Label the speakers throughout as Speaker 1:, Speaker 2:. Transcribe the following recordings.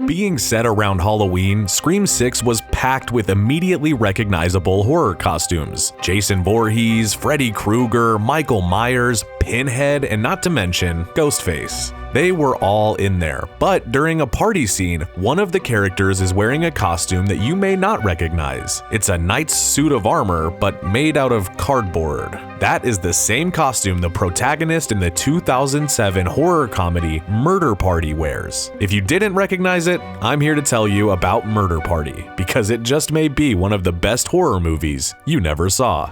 Speaker 1: Being set around Halloween, Scream 6 was packed with immediately recognizable horror costumes. Jason Voorhees, Freddy Krueger, Michael Myers, Pinhead, and not to mention Ghostface. They were all in there, but during a party scene, one of the characters is wearing a costume that you may not recognize. It's a knight's suit of armor, but made out of cardboard. That is the same costume the protagonist in the 2007 horror comedy Murder Party wears. If you didn't recognize it, I'm here to tell you about Murder Party, because it just may be one of the best horror movies you never saw.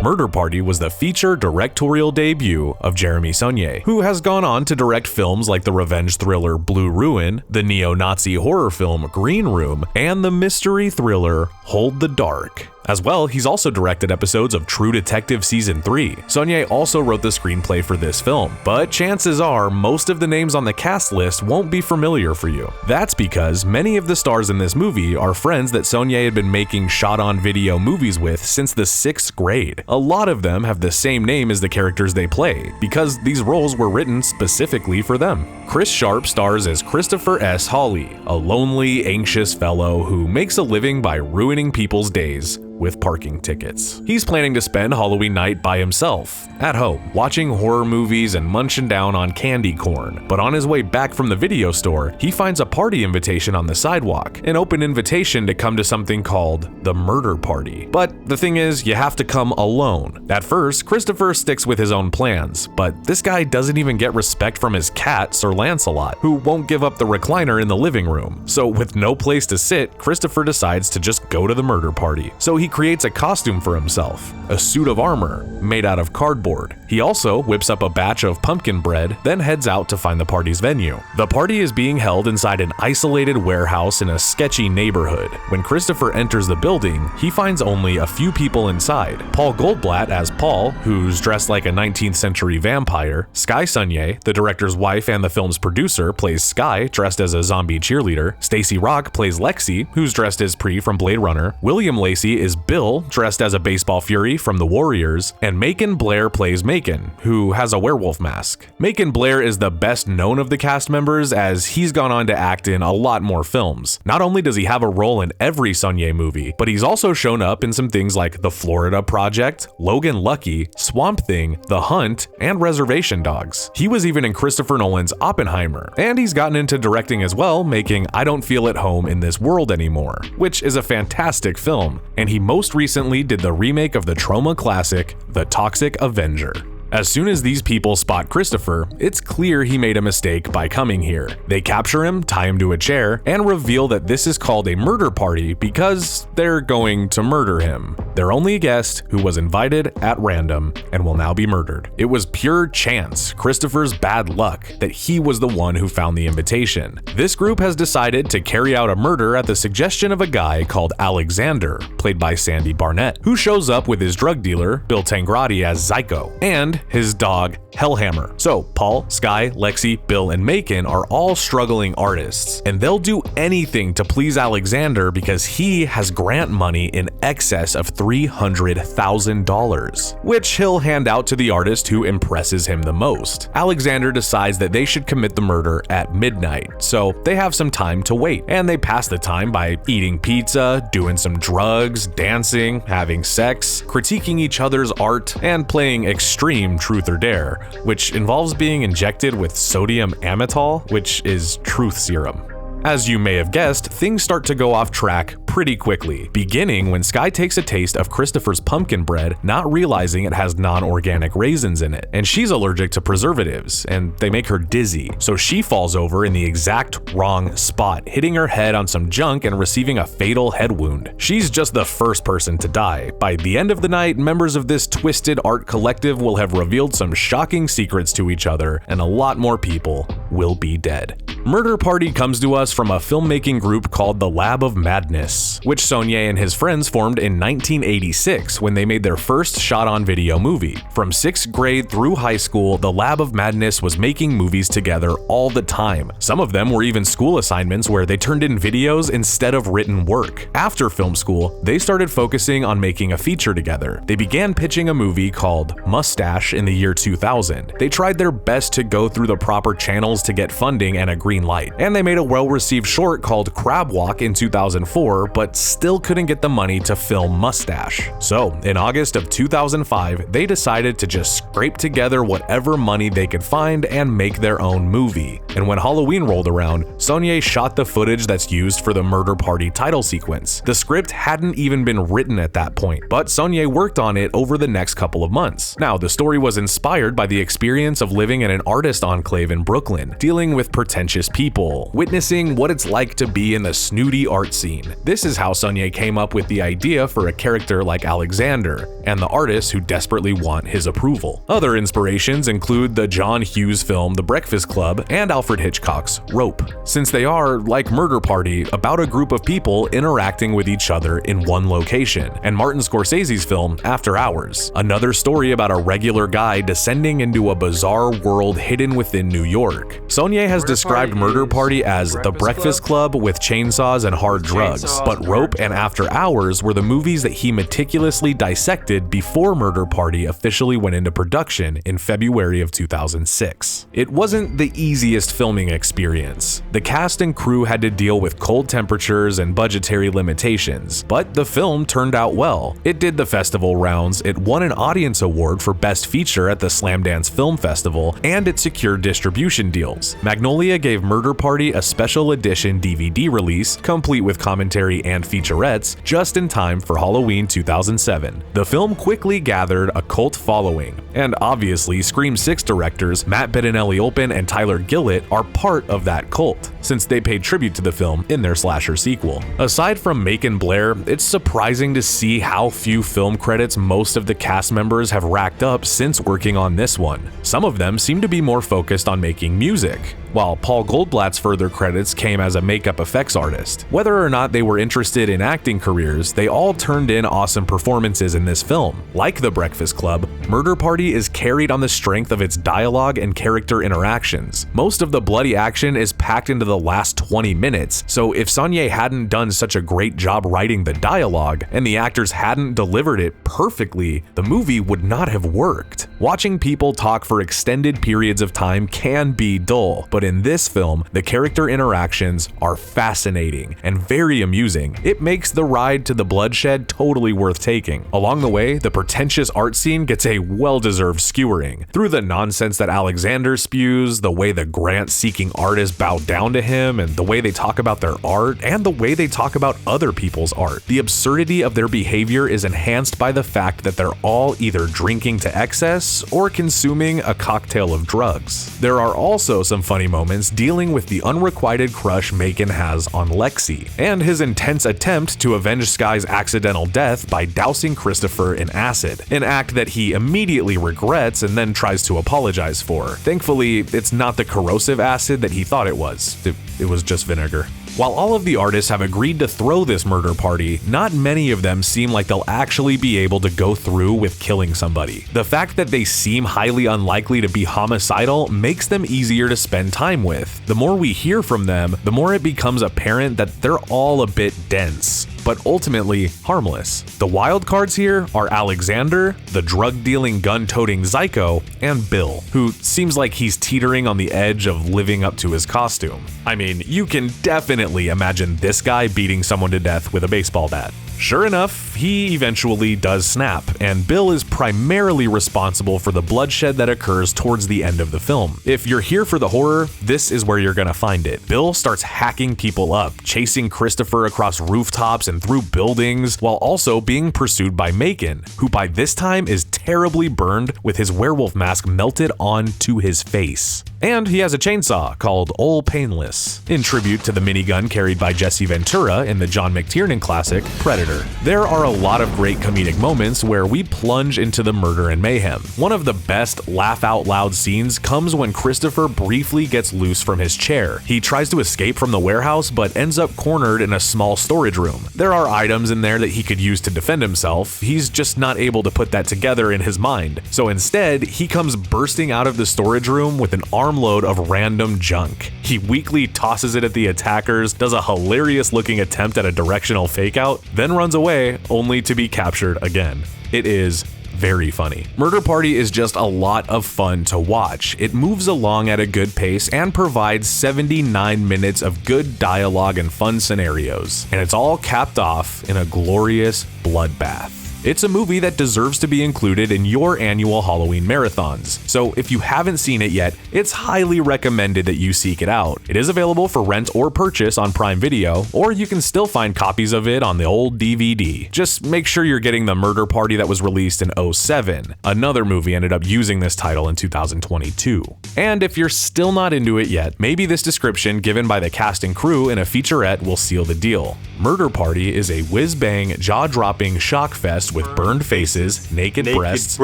Speaker 1: Murder Party was the feature directorial debut of Jeremy Saulnier, who has gone on to direct films like the revenge thriller Blue Ruin, the neo-Nazi horror film Green Room, and the mystery thriller Hold the Dark. As well, he's also directed episodes of True Detective Season 3. Saulnier also wrote the screenplay for this film, but chances are most of the names on the cast list won't be familiar for you. That's because many of the stars in this movie are friends that Saulnier had been making shot-on-video movies with since the 6th grade. A lot of them have the same name as the characters they play, because these roles were written specifically for them. Chris Sharp stars as Christopher S. Hawley, a lonely, anxious fellow who makes a living by ruining people's days with parking tickets. He's planning to spend Halloween night by himself, at home, watching horror movies and munching down on candy corn. But on his way back from the video store, he finds a party invitation on the sidewalk, an open invitation to come to something called the Murder Party. But the thing is, you have to come alone. At first, Christopher sticks with his own plans, but this guy doesn't even get respect from his cat, Sir Lancelot, who won't give up the recliner in the living room. So with no place to sit, Christopher decides to just go to the murder party. So he creates a costume for himself, a suit of armor made out of cardboard. He also whips up a batch of pumpkin bread, then heads out to find the party's venue. The party is being held inside an isolated warehouse in a sketchy neighborhood. When Christopher enters the building, he finds only a few people inside. Paul Goldblatt as Paul, who's dressed like a 19th century vampire. Skye Saulnier, the director's wife and the film's producer, plays Skye, dressed as a zombie cheerleader. Stacey Rock plays Lexi, who's dressed as Pre from Blade Runner. William Lacey is Bill, dressed as a baseball fury from The Warriors, and Macon Blair plays Macon, who has a werewolf mask. Macon Blair is the best known of the cast members, as he's gone on to act in a lot more films. Not only does he have a role in every Saulnier movie, but he's also shown up in some things like The Florida Project, Logan Lucky, Swamp Thing, The Hunt, and Reservation Dogs. He was even in Christopher Nolan's Oppenheimer, and he's gotten into directing as well, making I Don't Feel at Home in This World Anymore, which is a fantastic film, and he most recently did the remake of the Troma classic, The Toxic Avenger. As soon as these people spot Christopher, it's clear he made a mistake by coming here. They capture him, tie him to a chair, and reveal that this is called a murder party because they're going to murder him. They're only a guest who was invited at random and will now be murdered. It was pure chance, Christopher's bad luck, that he was the one who found the invitation. This group has decided to carry out a murder at the suggestion of a guy called Alexander, played by Sandy Barnett, who shows up with his drug dealer, Bill Tangradi as Zyko, and his dog, Hellhammer. So Paul, Skye, Lexi, Bill, and Macon are all struggling artists, and they'll do anything to please Alexander because he has grant money in excess of $300,000, which he'll hand out to the artist who impresses him the most. Alexander decides that they should commit the murder at midnight, so they have some time to wait, and they pass the time by eating pizza, doing some drugs, dancing, having sex, critiquing each other's art, and playing extreme truth or dare, which involves being injected with sodium amytal, which is truth serum. As you may have guessed, things start to go off track pretty quickly, beginning when Skye takes a taste of Christopher's pumpkin bread, not realizing it has non-organic raisins in it, and she's allergic to preservatives, and they make her dizzy, so she falls over in the exact wrong spot, hitting her head on some junk and receiving a fatal head wound. She's just the first person to die. By the end of the night, members of this twisted art collective will have revealed some shocking secrets to each other, and a lot more people will be dead. Murder Party comes to us from a filmmaking group called The Lab of Madness, House, which Saulnier and his friends formed in 1986 when they made their first shot-on-video movie. From 6th grade through high school, the Lab of Madness was making movies together all the time. Some of them were even school assignments where they turned in videos instead of written work. After film school, they started focusing on making a feature together. They began pitching a movie called Mustache in the year 2000. They tried their best to go through the proper channels to get funding and a green light, and they made a well-received short called Crab Walk in 2004, but still couldn't get the money to film Mustache. So, in August of 2005, they decided to just scrape together whatever money they could find and make their own movie. And when Halloween rolled around, Saulnier shot the footage that's used for the Murder Party title sequence. The script hadn't even been written at that point, but Saulnier worked on it over the next couple of months. Now, the story was inspired by the experience of living in an artist enclave in Brooklyn, dealing with pretentious people, witnessing what it's like to be in the snooty art scene. This is how Saulnier came up with the idea for a character like Alexander, and the artists who desperately want his approval. Other inspirations include the John Hughes film The Breakfast Club and Alfred Hitchcock's Rope, since they are, like Murder Party, about a group of people interacting with each other in one location, and Martin Scorsese's film After Hours, another story about a regular guy descending into a bizarre world hidden within New York. Saulnier has described Murder Party as the Breakfast Club with chainsaws and hard drugs, but Rope and After Hours were the movies that he meticulously dissected before Murder Party officially went into production in February of 2006. It wasn't the easiest filming experience. The cast and crew had to deal with cold temperatures and budgetary limitations, but the film turned out well. It did the festival rounds, it won an audience award for Best Feature at the Slamdance Film Festival, and it secured distribution deals. Magnolia gave Murder Party a special edition DVD release, complete with commentary and featurettes, just in time for Halloween 2007. The film quickly gathered a cult following, and obviously Scream 6 directors Matt Bettinelli-Olpin and Tyler Gillett are part of that cult, since they paid tribute to the film in their slasher sequel. Aside from Macon Blair, it's surprising to see how few film credits most of the cast members have racked up since working on this one. Some of them seem to be more focused on making music, while Paul Goldblatt's further credits came as a makeup effects artist. Whether or not they were interested in acting careers, they all turned in awesome performances in this film. Like The Breakfast Club, Murder Party is carried on the strength of its dialogue and character interactions. Most of the bloody action is packed into the last 20 minutes, so if Saulnier hadn't done such a great job writing the dialogue, and the actors hadn't delivered it perfectly, the movie would not have worked. Watching people talk for extended periods of time can be dull, but in this film, the character interactions are fascinating and very amusing. It makes the ride to the bloodshed totally worth taking. Along the way, the pretentious art scene gets a well-deserved skewering. Through the nonsense that Alexander spews, the way the grant-seeking artists bow down to him, and the way they talk about their art, and the way they talk about other people's art. The absurdity of their behavior is enhanced by the fact that they're all either drinking to excess or consuming a cocktail of drugs. There are also some funny moments dealing with the unrequited crush Macon has on Lexi, and his intense attempt to avenge Sky's accidental death by dousing Christopher in acid, an act that he immediately regrets and then tries to apologize for. Thankfully, it's not the corrosive acid that he thought it was. It was just vinegar. While all of the artists have agreed to throw this murder party, not many of them seem like they'll actually be able to go through with killing somebody. The fact that they seem highly unlikely to be homicidal makes them easier to spend time with. The more we hear from them, the more it becomes apparent that they're all a bit dense, but ultimately harmless. The wild cards here are Alexander, the drug-dealing, gun-toting Psycho, and Bill, who seems like he's teetering on the edge of living up to his costume. I mean, you can definitely imagine this guy beating someone to death with a baseball bat. Sure enough, he eventually does snap, and Bill is primarily responsible for the bloodshed that occurs towards the end of the film. If you're here for the horror, this is where you're gonna find it. Bill starts hacking people up, chasing Christopher across rooftops and through buildings, while also being pursued by Macon, who by this time is terribly burned with his werewolf mask melted onto his face. And he has a chainsaw called Ol' Painless, in tribute to the minigun carried by Jesse Ventura in the John McTiernan classic Predator. character. There are a lot of great comedic moments where we plunge into the murder and mayhem. One of the best laugh-out-loud scenes comes when Christopher briefly gets loose from his chair. He tries to escape from the warehouse but ends up cornered in a small storage room. There are items in there that he could use to defend himself. He's just not able to put that together in his mind. So instead, he comes bursting out of the storage room with an armload of random junk. He weakly tosses it at the attackers, does a hilarious-looking attempt at a directional fake-out, then runs away, only to be captured again. It is very funny. Murder Party is just a lot of fun to watch. It moves along at a good pace and provides 79 minutes of good dialogue and fun scenarios. And it's all capped off in a glorious bloodbath. It's a movie that deserves to be included in your annual Halloween marathons, so if you haven't seen it yet, it's highly recommended that you seek it out. It is available for rent or purchase on Prime Video, or you can still find copies of it on the old DVD. Just make sure you're getting the Murder Party that was released in 2007. Another movie ended up using this title in 2022. And if you're still not into it yet, maybe this description given by the cast and crew in a featurette will seal the deal. Murder Party is a whiz-bang, jaw-dropping shock fest with burned faces, naked breasts,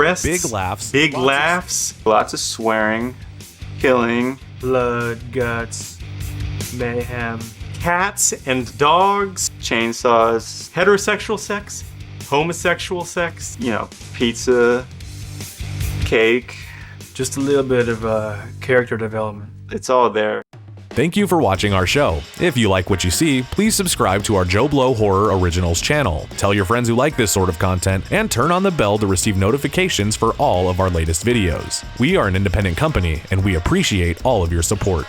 Speaker 1: big laughs,
Speaker 2: lots of swearing, killing,
Speaker 3: blood, guts, mayhem, cats and dogs,
Speaker 2: chainsaws,
Speaker 3: heterosexual sex, homosexual sex,
Speaker 2: pizza, cake.
Speaker 3: Just a little bit of character development.
Speaker 2: It's all there.
Speaker 1: Thank you for watching our show. If you like what you see, please subscribe to our JoBlo Horror Originals channel. Tell your friends who like this sort of content, and turn on the bell to receive notifications for all of our latest videos. We are an independent company, and we appreciate all of your support.